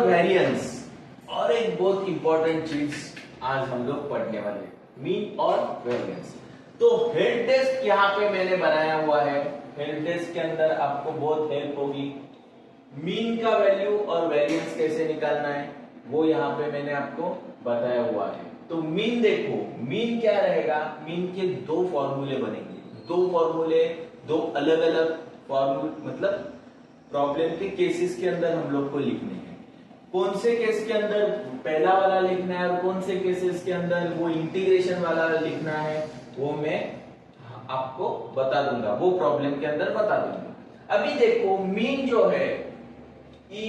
Variance, और एक बहुत इंपॉर्टेंट चीज आज हम लोग पढ़ने वाले, मीन और वेरिएंस। तो हेल्प डेस्क यहाँ पे मैंने बनाया हुआ है, हेल्प डेस्क के अंदर आपको बहुत हेल्प होगी। मीन का वैल्यू और वेरिएंस कैसे निकालना है वो यहाँ पे मैंने आपको बताया हुआ है। तो मीन देखो, मीन क्या रहेगा, मीन के दो फॉर्मूले बनेंगे, दो फॉर्मूले, दो अलग अलग फॉर्मूले, मतलब प्रॉब्लम के केसेस के अंदर हम लोग को लिखने हैं। कौन से केस के अंदर पहला वाला लिखना है और कौन से केसेस के अंदर वो इंटीग्रेशन वाला लिखना है वो मैं आपको बता दूंगा, वो प्रॉब्लम के अंदर बता दूंगा। अभी देखो मीन जो है e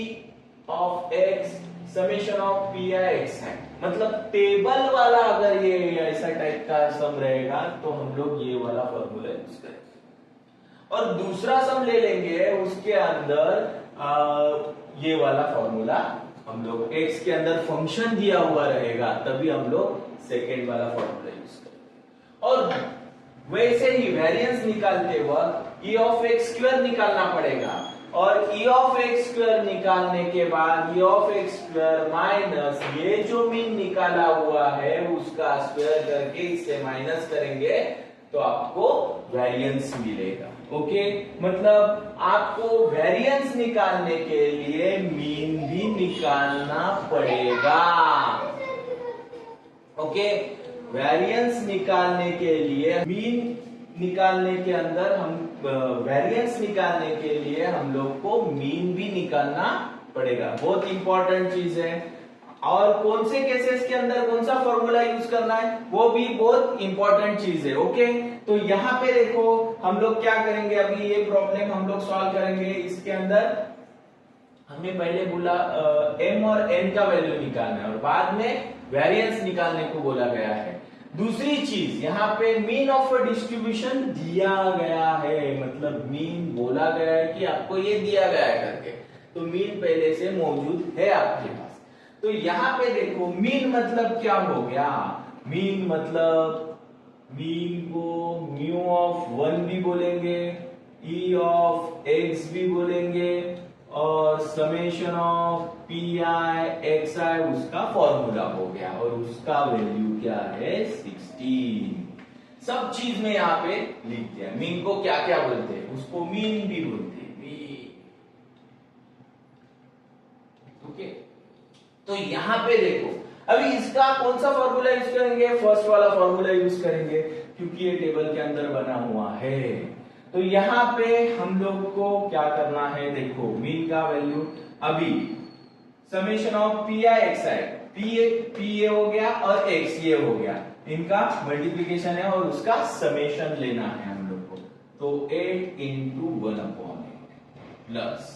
of x summation of P i x है, मतलब टेबल वाला अगर ये ऐसा टाइप का सम रहेगा तो हम लोग ये वाला फॉर्मूला यूज करेंगे। और दूसरा सम ले लेंगे, उसके अंदर ये वाला फॉर्मूला हम लोग x के अंदर फंक्शन दिया हुआ रहेगा, तभी हम लोग सेकेंड वाला फॉर्मूला यूज करेंगे। और वैसे ही वेरिएंस निकालते वक्त e ऑफ एक्स स्क्वायर निकालना पड़ेगा, और e ऑफ एक्स स्क्वायर निकालने के बाद e of x square minus ये जो मीन निकाला हुआ है उसका स्क्वायर करके इससे माइनस करेंगे तो आपको वेरिएंस मिलेगा। ओके, मतलब आपको वेरिएंस निकालने के लिए मीन भी निकालना पड़ेगा। ओके, वेरिएंस निकालने के लिए मीन निकालने के अंदर हम वेरिएंस निकालने के लिए हम लोग को मीन भी निकालना पड़ेगा, बहुत इंपॉर्टेंट चीज है। और कौन से केसेस के अंदर कौन सा फॉर्मूला यूज करना है वो भी बहुत इंपॉर्टेंट चीज है। ओके, तो यहाँ पे देखो हम लोग क्या करेंगे, अभी ये प्रॉब्लम हम लोग सॉल्व करेंगे। इसके अंदर हमने पहले बोला m और n का वैल्यू निकालना है और बाद में वेरिएंस निकालने को बोला गया है। दूसरी चीज यहाँ पे मीन ऑफ डिस्ट्रीब्यूशन दिया गया है, मतलब मीन बोला गया है कि आपको ये दिया गया है करके, तो मीन पहले से मौजूद है आपके पास। तो यहाँ पे देखो मीन मतलब क्या हो गया, मीन मतलब मीन को म्यू ऑफ 1 भी बोलेंगे, ई ऑफ एक्स भी बोलेंगे, और summation of P i x i उसका फॉर्मूला हो गया, और उसका वैल्यू क्या है 16। सब चीज में यहाँ पे लिख दिया। मीन को क्या क्या बोलते हैं, उसको मीन भी बोलते हैं, मीन। ओके, तो यहाँ पे देखो अभी इसका कौन सा फॉर्मूला यूज करेंगे, फर्स्ट वाला फॉर्मूला यूज करेंगे क्योंकि ये टेबल के अंदर बना हुआ है। तो यहाँ पे हम लोग को क्या करना है, देखो मीन का वैल्यू अभी summation of P i x I, P ये हो गया और एक्स ये हो गया, इनका मल्टीप्लीकेशन है और उसका समेशन लेना है हम लोग को। तो 8 into 1/8 plus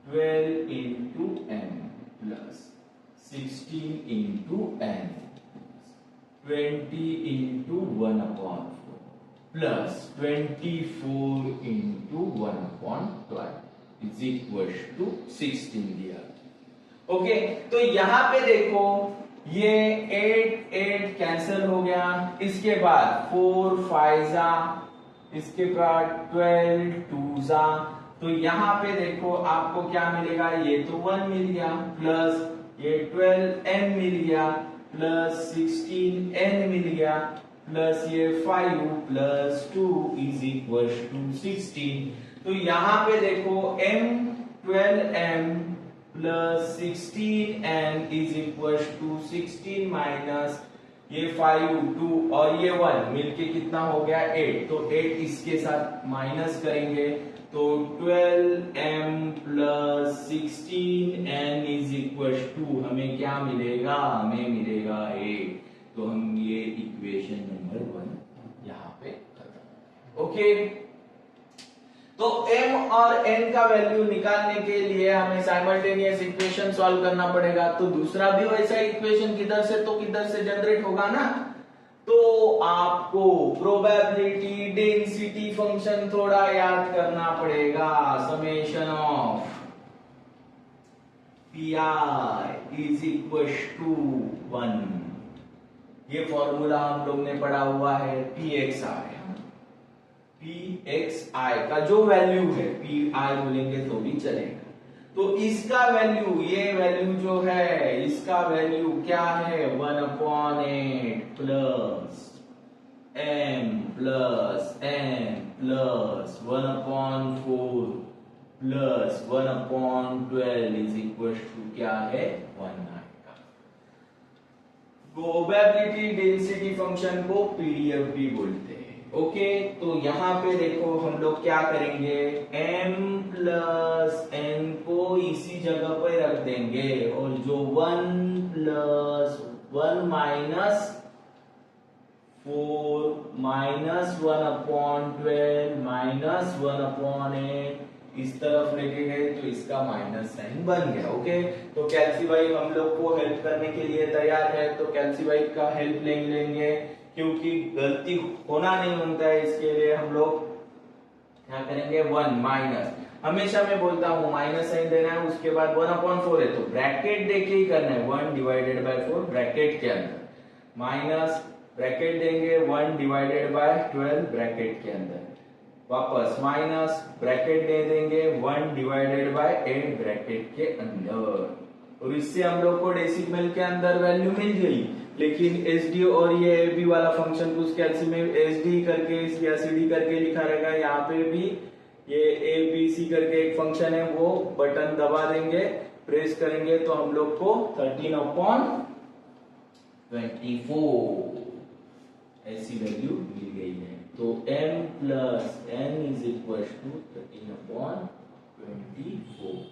12 into n plus 16 into n 20 into 1/4 plus 24 into 1/12 is equal to 16 दिया। ओके, तो यहां पे देखो ये 8 कैंसिल हो गया, इसके बाद 4 5 इसके बाद 12 2 तो यहां पे देखो आपको क्या मिलेगा, ये तो 1 मिल गया प्लस ये 12n मिल गया प्लस 16n मिल गया प्लस ये 5 प्लस 2 इज इक्वल टू 16। तो यहां पे देखो m 12m plus 16n is equal to 16 minus ये 5 2 और ये 1 मिलके कितना हो गया 8, तो 8 इसके साथ माइनस करेंगे तो 12m plus 16n is equal to हमें क्या मिलेगा, हमें मिलेगा 8। तो हम ये इक्वेशन नंबर 1 यहाँ पे कर। ओके, तो m और n का वैल्यू निकालने के लिए हमें साइमल्टेनियस इक्वेशन सॉल्व करना पड़ेगा। तो दूसरा भी वैसा इक्वेशन किधर से तो किधर से जनरेट होगा ना, तो आपको प्रोबेबिलिटी डेंसिटी फंक्शन थोड़ा याद करना पड़ेगा। Summation of P I is equal to 1, ये फॉर्मूला हम लोग ने पढ़ा हुआ है पी एक्स आई का जो वैल्यू है पी आई बोलेंगे तो भी चलेगा। तो इसका वैल्यू, ये वैल्यू जो है इसका वैल्यू क्या है, 1/8 plus m plus n plus 1/4 plus 1/12 is equal to क्या है, 1 आएगा। प्रोबेबिलिटी डेंसिटी फंक्शन को पीडीएफ भी बोलते हैं। ओके, तो यहाँ पे देखो हम लोग क्या करेंगे, m प्लस n को इसी जगह पे रख देंगे और जो 1 प्लस 1 माइनस 4 माइनस 1/12 माइनस 1/8 इस तरफ लेके गए तो इसका माइनस साइन बन गया। ओके, तो कैल्सी भाई हम लोग को हेल्प करने के लिए तैयार है, तो कैल्सी भाई का हेल्प लेंगे क्योंकि गलती होना नहीं होता है, इसके लिए हम लोग क्या करेंगे, 1 माइनस, हमेशा मैं बोलता हूँ माइनस साइन देना है, उसके बाद 1/4 है तो ब्रैकेट देके ही करना है, 1/4 ब्रैकेट के अंदर माइनस ब्रैकेट देंगे 1/12 ब्रैकेट के अंदर, वापस माइनस ब्रैकेट दे देंगे 1/8 ब्रैकेट के अंदर, और इससे हम लोग को डेसिमल के अंदर वैल्यू मिल गई। लेकिन एसडी और ये एबी वाला फंक्शन कुछ कैल्सी में एसडी करके या सीडी करके लिखा रहेगा, यहाँ पे भी ये एबीसी करके एक फंक्शन है, वो बटन दबा देंगे, प्रेस करेंगे तो हम लोग को 13/24 ऐसी वैल्यू मिल गई है। तो m plus n is equal to 13/24।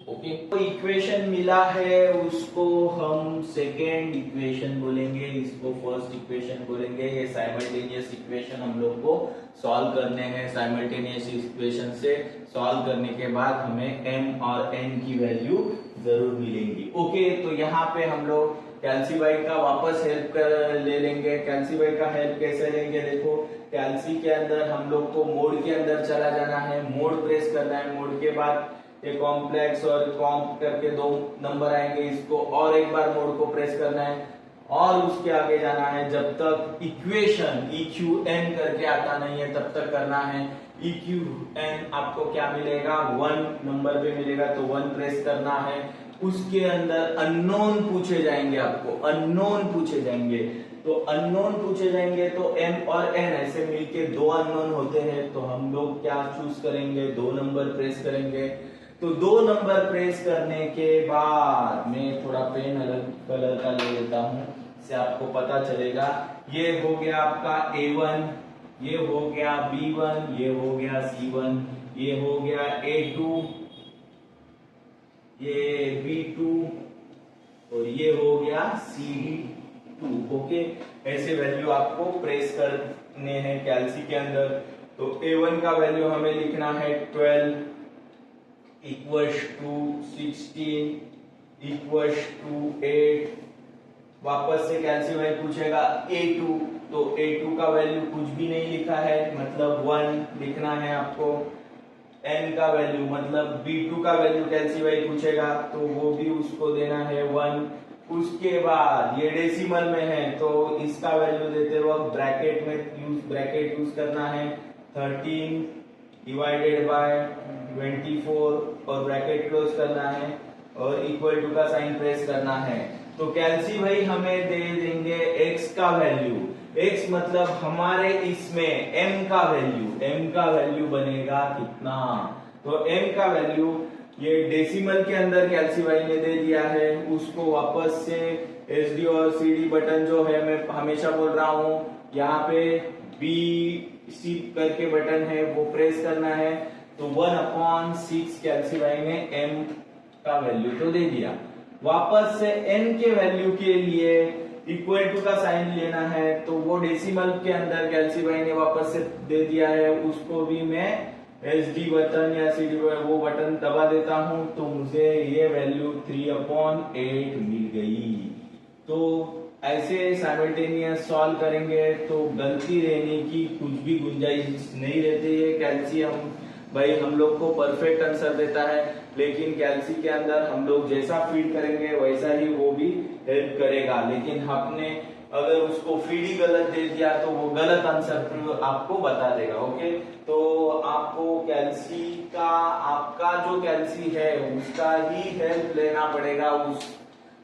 Okay, तो इक्वेशन मिला है उसको हम सेकेंड इक्वेशन बोलेंगे, इसको फर्स्ट इक्वेशन बोलेंगे। ये साइमल्टेनियस इक्वेशन हम लोग को सॉल्व करने हैं, साइमल्टेनियस इक्वेशन से सॉल्व करने के बाद हमें m और n की वैल्यू जरूर मिलेंगी। ओके, तो यहाँ पे हम लोग कैल्सी भाई का वापस हेल्प ले लेंगे। कैल्सी भाई का हेल्प कैसे लेंगे, देखो कैल्सी के अंदर हम लोग को मोड के अंदर चला जाना है, मोड प्रेस करना है, मोड के बाद ये कॉम्प्लेक्स और कॉम्प करके 2 नंबर आएंगे, इसको और एक बार मोड को प्रेस करना है और उसके आगे जाना है जब तक इक्वेशन EQN करके आता नहीं है तब तक करना है। EQN आपको क्या मिलेगा, 1 नंबर पे मिलेगा तो 1 प्रेस करना है, उसके अंदर अननोन पूछे जाएंगे, आपको अननोन पूछे जाएंगे, तो अननोन पूछे जाएंगे तो m और n ऐसे मिलके 2 अननोन होते हैं, तो हम लोग क्या चूज करेंगे, 2 नंबर प्रेस करेंगे। तो 2 नंबर प्रेस करने के बाद मैं थोड़ा पेन अलग कलर का ले लेता हूं, इससे आपको पता चलेगा। ये हो गया आपका A1, ये हो गया B1, ये हो गया C1, ये हो गया A2, ये B2 और ये हो गया CD2। ओके, ऐसे वैल्यू आपको प्रेस करने हैं कैल्सी के अंदर। तो A1 का वैल्यू हमें लिखना है 12 इक्वल्स टू 16 इक्वल्स टू 8। वापस से कैल्सी भाई पूछेगा A2, तो A2 का वैल्यू कुछ भी नहीं लिखा है, मतलब 1 लिखना है आपको। n का वैल्यू मतलब B2 का वैल्यू कैल्सी भाई पूछेगा तो वो भी उसको देना है 1। उसके बाद ये डेसिमल में है तो इसका वैल्यू देते वक्त ब्रैकेट यूज करना है, 13 डिवाइडेड बाय 24 और ब्रैकेट क्लोज करना है और इक्वल टू का साइन प्रेस करना है। तो कैल्सी भाई हमें दे देंगे x का वैल्यू, x मतलब हमारे इसमें m का वैल्यू बनेगा कितना, तो m का वैल्यू ये डेसिमल के अंदर कैल्सी भाई ने दे दिया है, उसको वापस से SD और CD बटन जो है मैं हमेशा बोल रहा हूं, यहाँ पे BC करके बटन है वो प्रेस करना है। तो 1/6 कैल्सी भाई ने m का वैल्यू तो दे दिया। वापस से n के वैल्यू के लिए इक्वल टू का साइन लेना है, तो वो डेसिमल के अंदर कैल्सी भाई ने वापस से दे दिया है, उसको भी मैं SD बटन या CD वो बटन दबा देता हूं, तो मुझे ये वैल्यू 3/8 मिल गई। तो ऐसे साइमल्टेनियस सॉल्व करेंगे तो गलती रहने की कुछ भी गुंजाइश नहीं रहती है। कैल्शियम भाई हम लोग को परफेक्ट आंसर देता है, लेकिन कैल्सी के अंदर हम लोग जैसा फीड करेंगे वैसा ही वो भी हेल्प करेगा। लेकिन आपने अगर उसको फीडी गलत दे दिया तो वो गलत आंसर आपको बता देगा। ओके, तो आपको कैल्सी का, आपका जो कैल्सी है उसका ही हेल्प लेना पड़ेगा।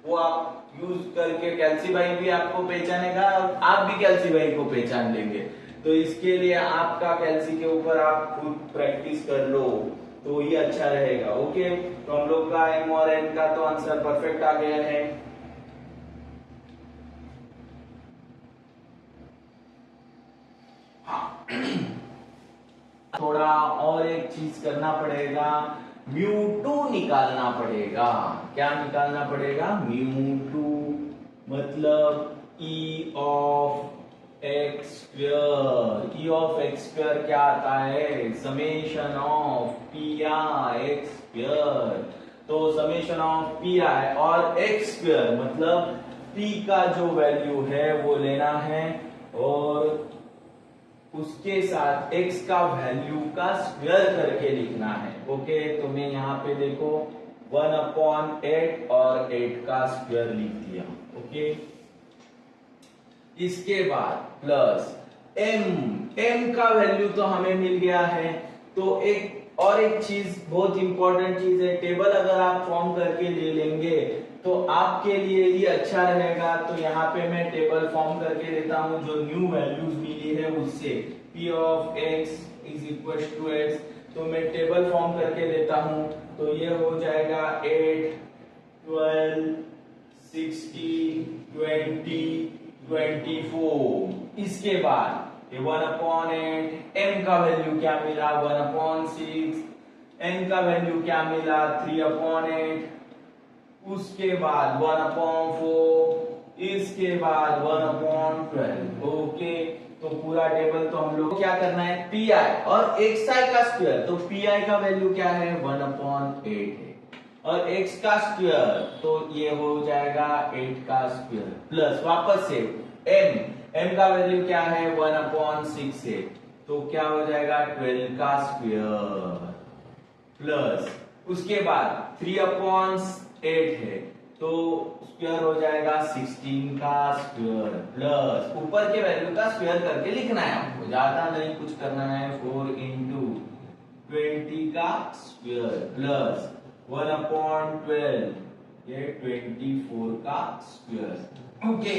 वो आप यूज करके कैल्सी भाई भी आपको पहचानेगा और आप भी कैल्सी भाई को पहचान लेंगे। तो इसके लिए आपका कैल्सी के ऊपर आप खुद प्रैक्टिस कर लो तो ये अच्छा रहेगा। ओके, तो हम लोग का एम और एन का तो आंसर परफेक्ट आ गया है। हाँ थोड़ा और एक चीज करना पड़ेगा, म्यू2 निकालना पड़ेगा। क्या निकालना पड़ेगा? म्यू2 मतलब ई of x square. E of x square क्या आता है? Summation of P i x square. तो समेशन ऑफ पी आई और एक्स स्क्वायर मतलब पी का जो वैल्यू है वो लेना है और उसके साथ x का वैल्यू का स्क्वायर करके लिखना है। ओके, तो मैं यहाँ पे देखो 1/8 और 8 का स्क्वायर लिख दिया। ओके, इसके बाद प्लस m का वैल्यू तो हमें मिल गया है। तो एक चीज बहुत इंपॉर्टेंट चीज है, टेबल अगर आप फॉर्म करके ले लेंगे तो आपके लिए ये अच्छा रहेगा। तो यहाँ पे मैं टेबल फॉर्म करके देता हूँ जो न्यू वैल्यूज मिली है उससे, p of x is equal to x। तो मैं टेबल फॉर्म करके देता हूँ तो ये हो जाएगा 8, 12, 16, 20, 24। इसके बाद ये 1/8, m का वैल्यू क्या मिला? 1/6, n का वैल्यू क्या मिला? 3/8। उसके बाद 1/4, इसके बाद 1/12। ओके, तो पूरा टेबल तो हम लोग क्या करना है? पी आई और xi का स्क्वायर। तो पी आई का वैल्यू क्या है? 1/8 है और x का स्क्वायर तो ये हो जाएगा 8 का स्क्वायर प्लस वापस से m का वैल्यू क्या है? 1/6 है तो क्या हो जाएगा? 12 का स्क्वायर प्लस उसके बाद 3/8 है तो स्क्वायर हो जाएगा 16 का स्क्वायर प्लस ऊपर के वैल्यू का स्क्वायर करके लिखना है आपको, ज्यादा नहीं कुछ करना है। 4 इंटू 20 का स्क्वायर प्लस 1/12 ये 24 का स्क्वायर। ओके,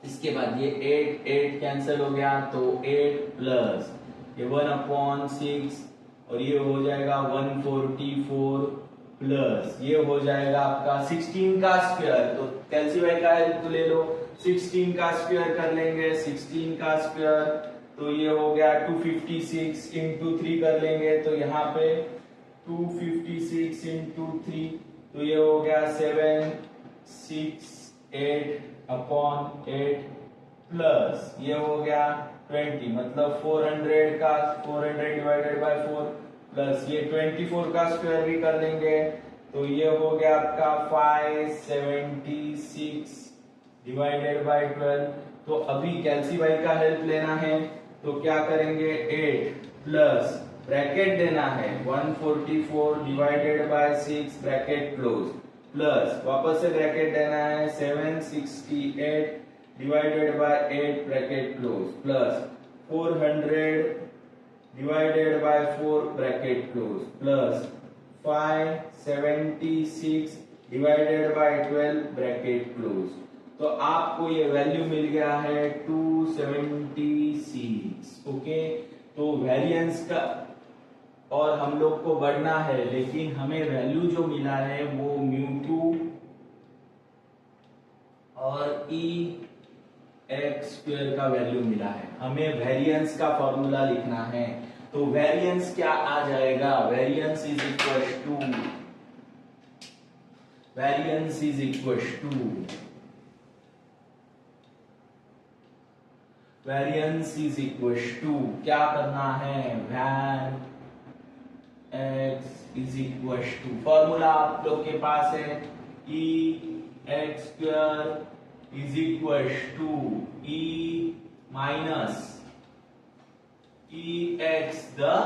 इसके बाद ये 8 कैंसिल हो गया तो 8 प्लस ये 1/6 और ये हो जाएगा 144 प्लस ये हो जाएगा आपका 16 का स्क्वायर। तो कैल्सी भाई का हेल्प ले लो, 16 का स्क्वायर कर लेंगे। 16 का स्क्वायर तो ये हो गया 256 इंटू 3 कर लेंगे तो यहाँ पे 256 इंटू 3 तो ये हो गया 768/8 प्लस ये हो गया 20 मतलब 400 डिवाइडेड बाय 4 प्लस ये 24 का स्क्वायर भी कर लेंगे तो ये हो गया आपका 576 डिवाइडेड बाय 12। तो अभी कैल्सी भाई का हेल्प लेना है तो क्या करेंगे? 8 प्लस ब्रैकेट देना है 144 divided by 6 bracket close plus वापस से ब्रैकेट देना है 768 divided by 8 bracket close plus 400 divided by 4 bracket close plus 576 divided by 12 bracket close। तो आपको ये वैल्यू मिल गया है 276। ओके, तो वेरिएंस का और हम लोग को बढ़ना है लेकिन हमें वैल्यू जो मिला है वो म्यू2 और ई एक्स स्क्वायर का वैल्यू मिला है। हमें वेरिएंस का फॉर्मूला लिखना है तो वेरिएंस क्या आ जाएगा? वेरिएंस इज इक्वल टू क्या करना है? When x is equal to formula आप लोग के पास है e x square is equal to e minus ex the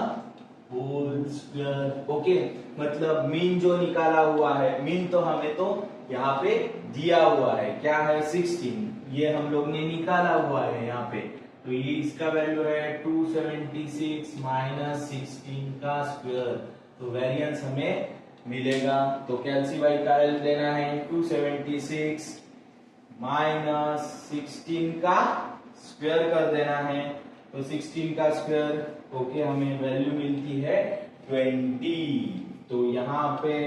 whole square. Okay, मतलब मीन जो निकाला हुआ है, मीन तो हमें तो यहाँ पे दिया हुआ है, क्या है 16, ये हम लोग ने निकाला हुआ है यहाँ पे। तो ये इसका वैल्यू है 276 माइनस 16 का स्क्वायर। तो वेरिएंस हमें मिलेगा। तो कैलसीवाई का हेल्प लेना है, 276 माइनस 16 का स्क्वायर कर देना है। तो 16 का स्क्वायर, ओके, हमें वैल्यू मिलती है 20। तो यहाँ पे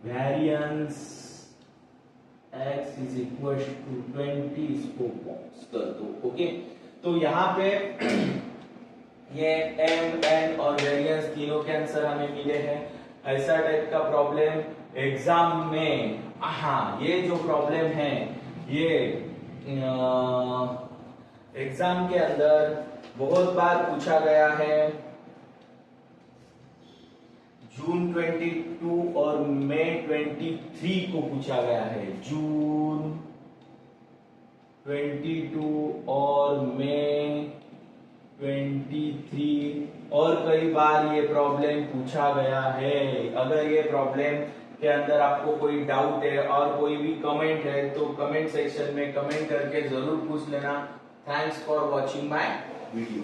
variance x is equal to 20, इसको बॉक्स कर दो। ओके, तो यहाँ पे ये m n और वेरिएंस तीनों के आंसर हमें मिले हैं। ऐसा टाइप का प्रॉब्लम एग्जाम में, हाँ, ये जो प्रॉब्लम है ये एग्जाम के अंदर बहुत बार पूछा गया है। जून 22 और मई 23 को पूछा गया है। जून 22 और मई 23 और कई बार ये प्रॉब्लम पूछा गया है। अगर ये प्रॉब्लम के अंदर आपको कोई डाउट है और कोई भी कमेंट है तो कमेंट सेक्शन में कमेंट करके जरूर पूछ लेना। Thanks for watching my video.